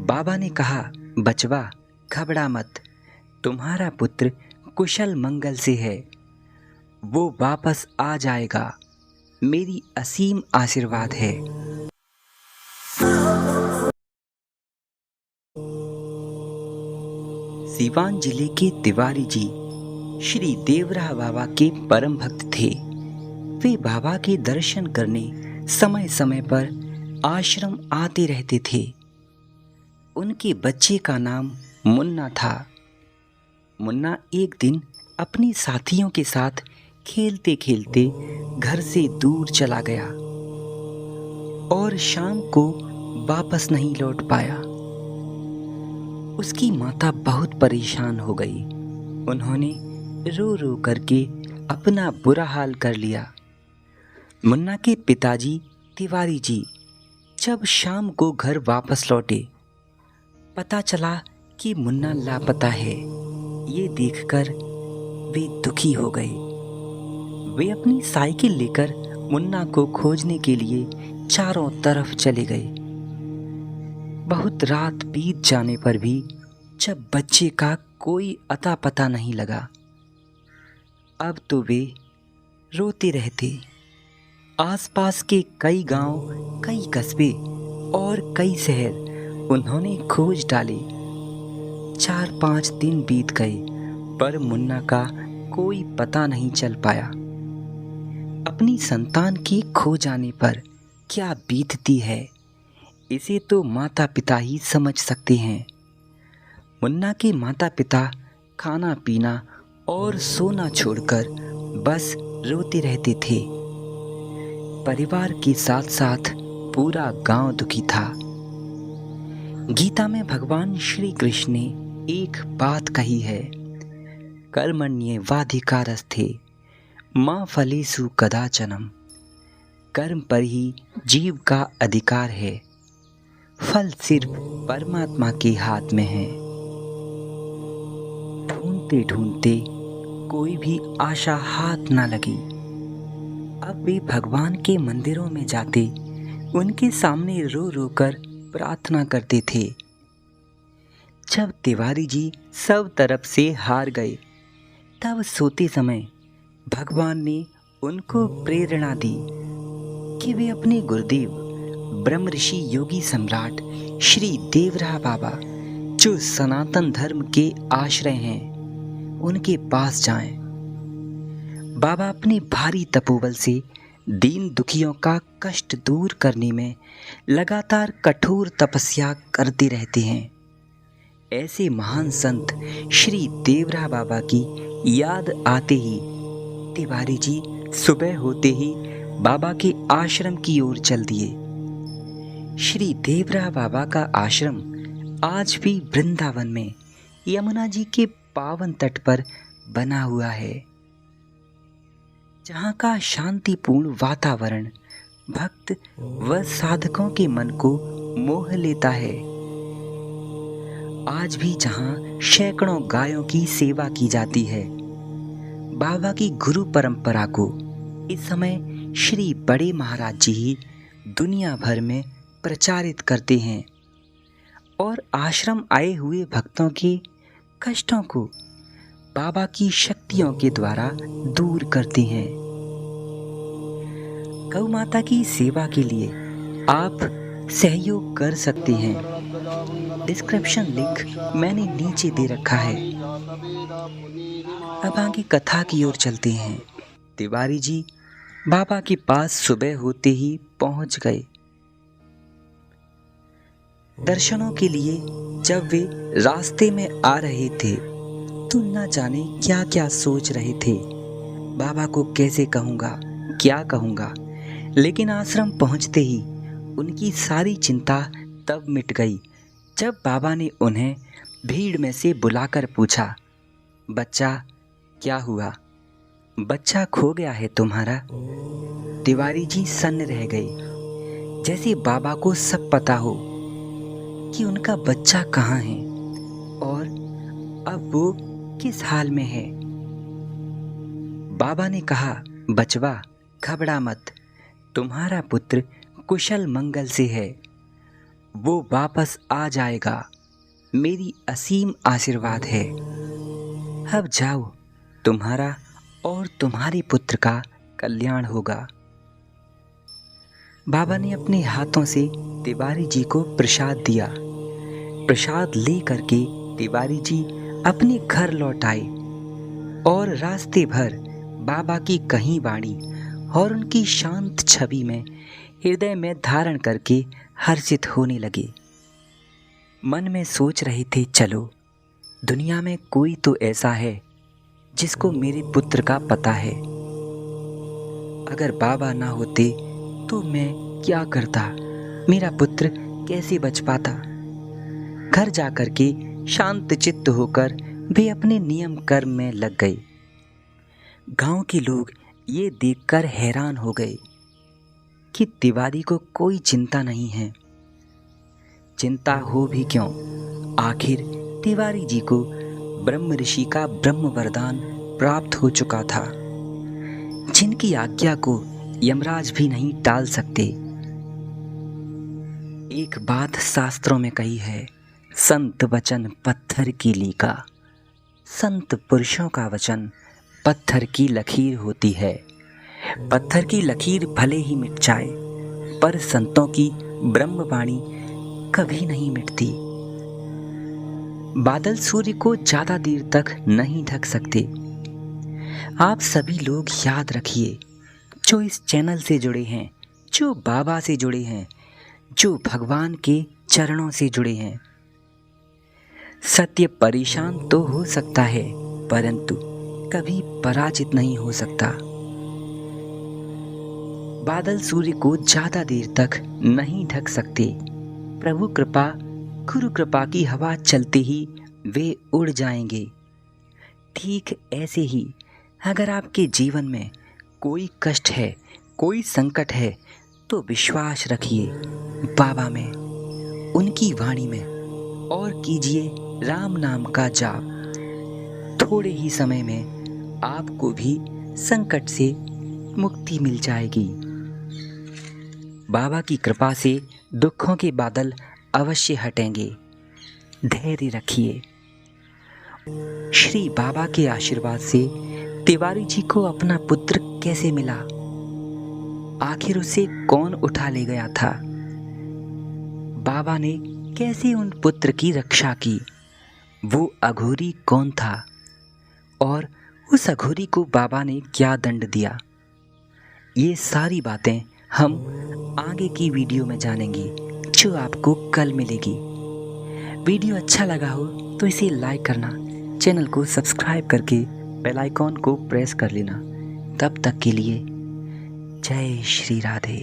बाबा ने कहा, बचवा घबरा मत, तुम्हारा पुत्र कुशल मंगल से है। वो वापस आ जाएगा, मेरी असीम आशीर्वाद है। सीवान जिले के तिवारी जी श्री देवरा बाबा के परम भक्त थे। वे बाबा के दर्शन करने समय समय पर आश्रम आते रहते थे। उनके बच्चे का नाम मुन्ना था। मुन्ना एक दिन अपने साथियों के साथ खेलते खेलते घर से दूर चला गया और शाम को वापस नहीं लौट पाया। उसकी माता बहुत परेशान हो गई। उन्होंने रो रो करके अपना बुरा हाल कर लिया। मुन्ना के पिताजी तिवारी जी जब शाम को घर वापस लौटे, पता चला कि मुन्ना लापता है। ये देखकर वे दुखी हो गए। वे अपनी साइकिल लेकर मुन्ना को खोजने के लिए चारों तरफ चले गए। बहुत रात बीत जाने पर भी जब बच्चे का कोई अता पता नहीं लगा, अब तो वे रोते रहते। आसपास के कई गांव, कई कस्बे और कई शहर उन्होंने खोज डाले। 4-5 दिन बीत गए पर मुन्ना का कोई पता नहीं चल पाया। अपनी संतान के खो जाने पर क्या बीतती है, इसे तो माता पिता ही समझ सकते हैं। मुन्ना के माता पिता खाना पीना और सोना छोड़कर बस रोते रहते थे। परिवार के साथ साथ पूरा गांव दुखी था। गीता में भगवान श्री कृष्ण ने एक बात कही है, कर्मण्येवाधिकारस्ते मा फलेषु कदाचन। कर्म पर ही जीव का अधिकार है, फल सिर्फ परमात्मा के हाथ में है। ढूंढते ढूंढते कोई भी आशा हाथ ना लगी। अब वे भगवान के मंदिरों में जाते, उनके सामने रो रो कर प्रार्थना करते थे। जब तिवारी जी सब तरफ से हार गए, तब सोते समय भगवान ने उनको प्रेरणा दी कि वे अपने गुरुदेव ब्रह्म ऋषि योगी सम्राट श्री देवरा बाबा, जो सनातन धर्म के आश्रय हैं, उनके पास जाएं। बाबा अपने भारी तपोबल से दीन दुखियों का कष्ट दूर करने में लगातार कठोर तपस्या करते रहते हैं। ऐसे महान संत श्री देवरा बाबा की याद आते ही तिवारी जी सुबह होते ही बाबा के आश्रम की ओर चल दिए। श्री देवरा बाबा का आश्रम आज भी वृंदावन में यमुना जी के पावन तट पर बना हुआ है, जहाँ का शांतिपूर्ण वातावरण भक्त व साधकों के मन को मोह लेता है। आज भी जहाँ सैकड़ों गायों की सेवा की जाती है। बाबा की गुरु परंपरा को इस समय श्री बड़े महाराज जी ही दुनिया भर में प्रचारित करते हैं और आश्रम आए हुए भक्तों के कष्टों को बाबा की शक्तियों के द्वारा दूर करते हैं। गौ माता की सेवा के लिए आप सहयोग कर सकते हैं। डिस्क्रिप्शन लिंक मैंने नीचे दे रखा है। अब आगे कथा की ओर चलते हैं। तिवारी जी बाबा के पास सुबह होते ही पहुंच गए। दर्शनों के लिए जब वे रास्ते में आ रहे थे तो न जाने क्या क्या सोच रहे थे। बाबा को कैसे कहूँगा, क्या कहूँगा, लेकिन आश्रम पहुँचते ही उनकी सारी चिंता तब मिट गई जब बाबा ने उन्हें भीड़ में से बुलाकर पूछा, बच्चा क्या हुआ, बच्चा खो गया है तुम्हारा। तिवारी जी सन्न रह गए, जैसे बाबा को सब पता हो कि उनका बच्चा कहाँ है और अब वो किस हाल में है। बाबा ने कहा, बचवा घबरा मत, तुम्हारा पुत्र कुशल मंगल से है। वो वापस आ जाएगा, मेरी असीम आशीर्वाद है। अब जाओ, तुम्हारा और तुम्हारे पुत्र का कल्याण होगा। बाबा ने अपने हाथों से तिवारी जी को प्रसाद दिया। प्रसाद ले करके तिवारी जी अपने घर लौट आए और रास्ते भर बाबा की कही वाणी और उनकी शांत छवि में हृदय में धारण करके हर्षित होने लगे। मन में सोच रहे थे, चलो दुनिया में कोई तो ऐसा है जिसको मेरे पुत्र का पता है। अगर बाबा ना होते तो मैं क्या करता, मेरा पुत्र कैसे बच पाता। घर जाकर के शांत चित्त होकर वे अपने नियम कर्म में लग गए। गांव के लोग ये देखकर हैरान हो गए कि तिवारी को कोई चिंता नहीं है। चिंता हो भी क्यों, आखिर तिवारी जी को ब्रह्म ऋषि का ब्रह्म वरदान प्राप्त हो चुका था, जिनकी आज्ञा को यमराज भी नहीं टाल सकते। एक बात शास्त्रों में कही है, संत वचन पत्थर की लीका। संत पुरुषों का वचन पत्थर की लकीर होती है। पत्थर की लकीर भले ही मिट जाए, पर संतों की ब्रह्मवाणी कभी नहीं मिटती। बादल सूर्य को ज्यादा देर तक नहीं ढक सकते। आप सभी लोग याद रखिए, जो इस चैनल से जुड़े हैं, जो बाबा से जुड़े हैं, जो भगवान के चरणों से जुड़े हैं, सत्य परेशान तो हो सकता है, परंतु कभी पराजित नहीं हो सकता। बादल सूर्य को ज्यादा देर तक नहीं ढक सकते। प्रभु कृपा, गुरु कृपा की हवा चलते ही वे उड़ जाएंगे। ठीक ऐसे ही अगर आपके जीवन में कोई कष्ट है, कोई संकट है, तो विश्वास रखिए बाबा में, उनकी वाणी में, और कीजिए राम नाम का जाप। थोड़े ही समय में आपको भी संकट से मुक्ति मिल जाएगी। बाबा की कृपा से दुखों के बादल अवश्य हटेंगे। धैर्य रखिए। श्री बाबा के आशीर्वाद से तिवारी जी को अपना पुत्र कैसे मिला, आखिर उसे कौन उठा ले गया था, बाबा ने कैसे उन पुत्र की रक्षा की, वो अघोरी कौन था और उस अघोरी को बाबा ने क्या दंड दिया, ये सारी बातें हम आगे की वीडियो में जानेंगे, जो आपको कल मिलेगी। वीडियो अच्छा लगा हो तो इसे लाइक करना, चैनल को सब्सक्राइब करके बेल आइकॉन को प्रेस कर लेना। तब तक के लिए जय श्री राधे।